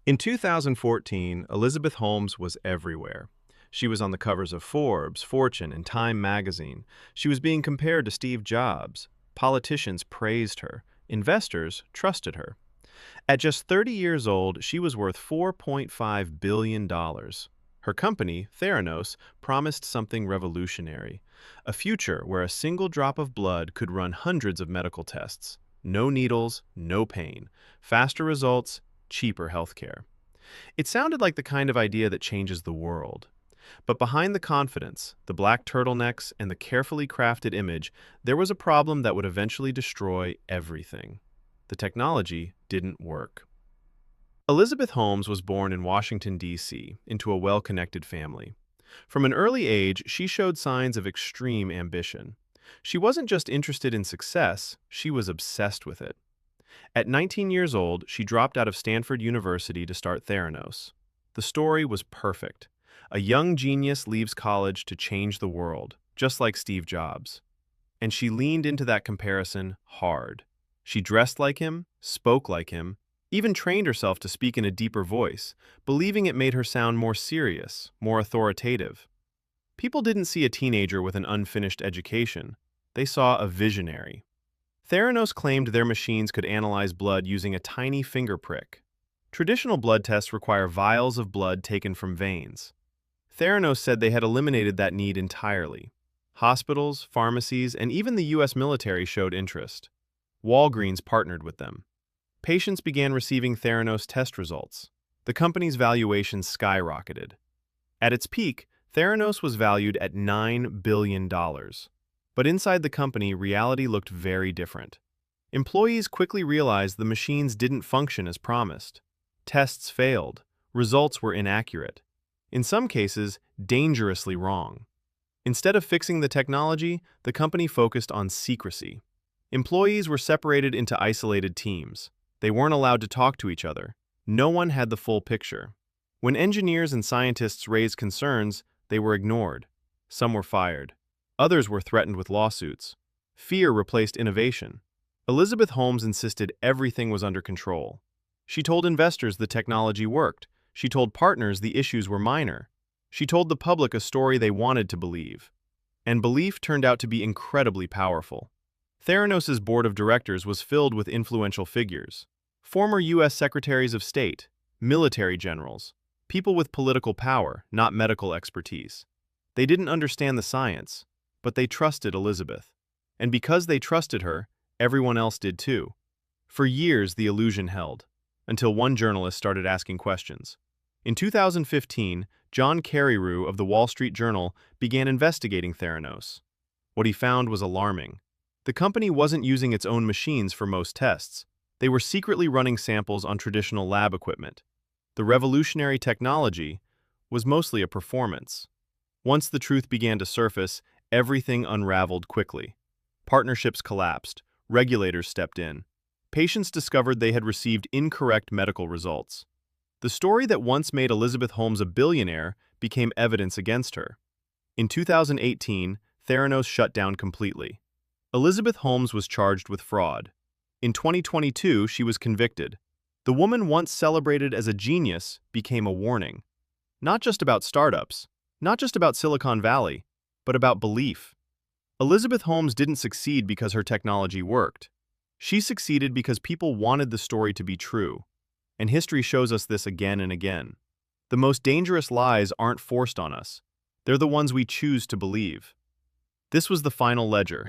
In 2014, Elizabeth Holmes was everywhere. She was on the covers of Forbes, Fortune, and Time magazine. She was being compared to Steve Jobs. Politicians praised her. Investors trusted her. At just 30 years old, she was worth $4.5 billion. Her company, Theranos, promised something revolutionary, a future where a single drop of blood could run hundreds of medical tests. No needles, no pain, faster results, cheaper healthcare. It sounded like the kind of idea that changes the world. But behind the confidence, the black turtlenecks, and the carefully crafted image, there was a problem that would eventually destroy everything. The technology didn't work. Elizabeth Holmes was born in Washington, D.C., into a well-connected family. From an early age, she showed signs of extreme ambition. She wasn't just interested in success, she was obsessed with it. At 19 years old, she dropped out of Stanford University to start Theranos. The story was perfect. A young genius leaves college to change the world, just like Steve Jobs. And she leaned into that comparison hard. She dressed like him, spoke like him, even trained herself to speak in a deeper voice, believing it made her sound more serious, more authoritative. People didn't see a teenager with an unfinished education. They saw a visionary. Theranos claimed their machines could analyze blood using a tiny finger prick. Traditional blood tests require vials of blood taken from veins. Theranos said they had eliminated that need entirely. Hospitals, pharmacies, and even the U.S. military showed interest. Walgreens partnered with them. Patients began receiving Theranos test results. The company's valuation skyrocketed. At its peak, Theranos was valued at $9 billion. But inside the company, reality looked very different. Employees quickly realized the machines didn't function as promised. Tests failed. Results were inaccurate. In some cases, dangerously wrong. Instead of fixing the technology, the company focused on secrecy. Employees were separated into isolated teams. They weren't allowed to talk to each other. No one had the full picture. When engineers and scientists raised concerns, they were ignored. Some were fired. Others were threatened with lawsuits. Fear replaced innovation. Elizabeth Holmes insisted everything was under control. She told investors the technology worked. She told partners the issues were minor. She told the public a story they wanted to believe. And belief turned out to be incredibly powerful. Theranos' board of directors was filled with influential figures. Former U.S. Secretaries of State, military generals, people with political power, not medical expertise. They didn't understand the science, but they trusted Elizabeth. And because they trusted her, everyone else did too. For years, the illusion held, until one journalist started asking questions. In 2015, John Carreyrou of the Wall Street Journal began investigating Theranos. What he found was alarming. The company wasn't using its own machines for most tests. They were secretly running samples on traditional lab equipment. The revolutionary technology was mostly a performance. Once the truth began to surface, everything unraveled quickly. Partnerships collapsed. Regulators stepped in. Patients discovered they had received incorrect medical results. The story that once made Elizabeth Holmes a billionaire became evidence against her. In 2018, Theranos shut down completely. Elizabeth Holmes was charged with fraud. In 2022, she was convicted. The woman once celebrated as a genius became a warning. Not just about startups, not just about Silicon Valley, but about belief. Elizabeth Holmes didn't succeed because her technology worked. She succeeded because people wanted the story to be true. And history shows us this again and again. The most dangerous lies aren't forced on us. They're the ones we choose to believe. This was the final ledger.